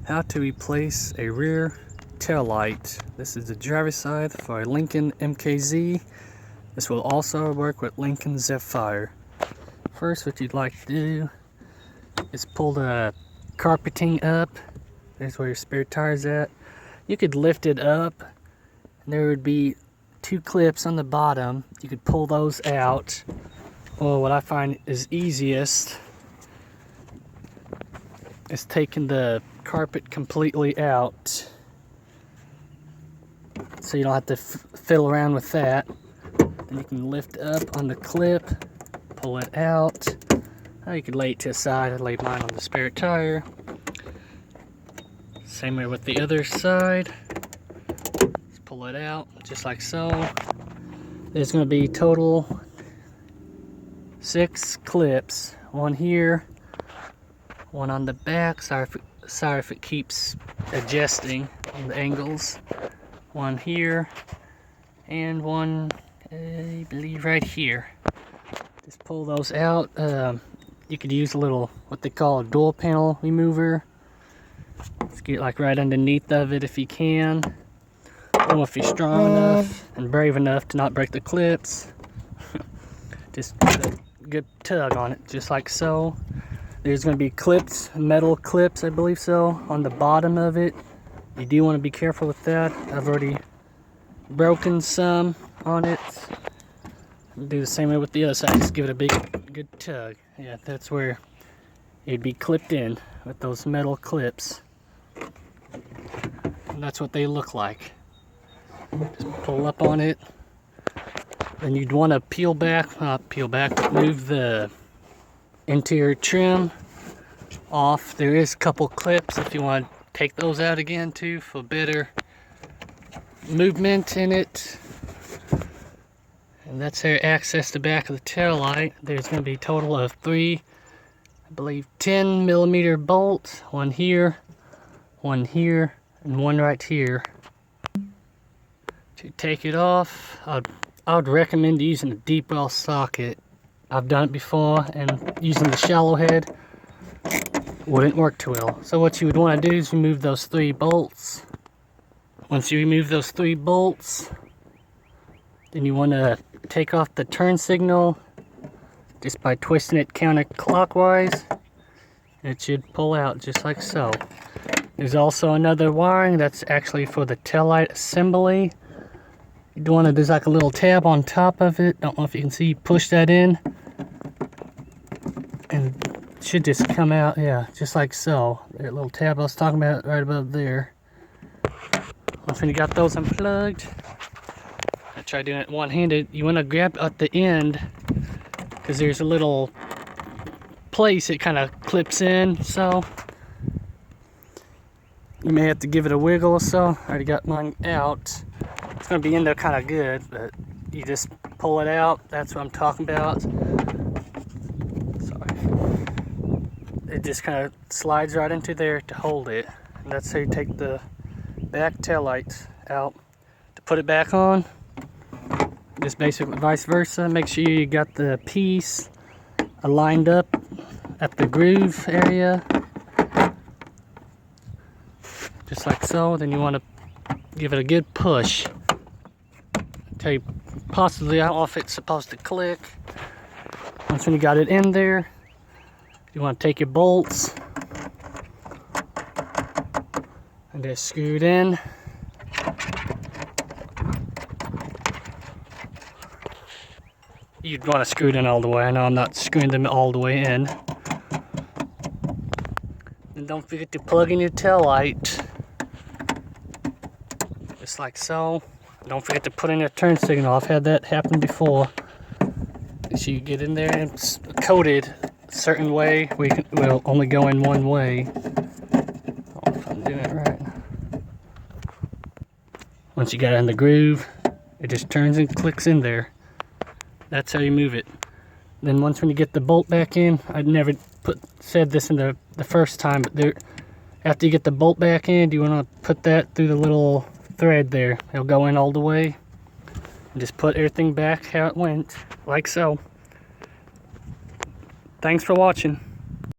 How to replace a rear tail light. This is the driver's side for a Lincoln MKZ. This will also work with Lincoln Zephyr. First, what you'd like to do is pull the carpeting up. There's where your spare tire's at. You could lift it up and there would be two clips on the bottom. You could pull those out. Well, what I find is easiest is taking the carpet completely out, so you don't have to fiddle around with that. Then you can lift up on the clip, pull it out. You could lay it to the side. I laid mine on the spare tire. Same way with the other side. Just pull it out just like so. There's going to be total 6 clips. One here, one on the back. Sorry if it keeps adjusting on the angles. One here, and one, I believe, right here. Just pull those out. You could use a little, what they call a dual panel remover. Let's get like right underneath of it if you can. Or if you're strong enough and brave enough to not break the clips. Just get a good tug on it, just like so. There's going to be clips, metal clips, I believe so, on the bottom of it. You do want to be careful with that. I've already broken some on it. Do the same way with the other side. Just give it a big, good tug. Yeah, that's where it'd be clipped in with those metal clips. And that's what they look like. Just pull up on it. Then you'd want to move the interior trim off. There is a couple clips if you want to take those out again too for better movement in it. And that's how you access the back of the tail light. There's going to be a total of 3, I believe, 10mm bolts. One here, and one right here. To take it off, I would recommend using a deep well socket. I've done it before, and using the shallow head wouldn't work too well. So what you would want to do is remove those 3 bolts. Once you remove those 3 bolts, then you want to take off the turn signal just by twisting it counterclockwise. It should pull out just like so. There's also another wiring that's actually for the taillight assembly. You do want to, there's like a little tab on top of it. Don't know if you can see, push that in. And it should just come out, yeah, just like so. That little tab I was talking about right above there. Once you got those unplugged, I try doing it one-handed. You want to grab at the end, because there's a little place it kind of clips in, so you may have to give it a wiggle or so. I already got mine out. It's going to be in there kind of good, but you just pull it out. That's what I'm talking about. Sorry. It just kind of slides right into there to hold it. And that's how you take the back tail light out. To put it back on, just basically vice versa. Make sure you got the piece lined up at the groove area. Just like so. Then you want to give it a good push. Tell you possibly, I don't know if it's supposed to click. Once when you got it in there, you want to take your bolts and just screw it in. You'd want to screw it in all the way. I know I'm not screwing them all the way in. And don't forget to plug in your tail light, just like so. Don't forget to put in your turn signal. I've had that happen before. So you get in there and it's coated a certain way. We'll only go in one way. I don't know if I'm doing it right. Once you got it in the groove, it just turns and clicks in there. That's how you move it. Then once when you get the bolt back in, I'd never said this in the first time, but after you get the bolt back in, you want to put that through the little thread there. It'll go in all the way. And just put everything back how it went, like so. Thanks for watching.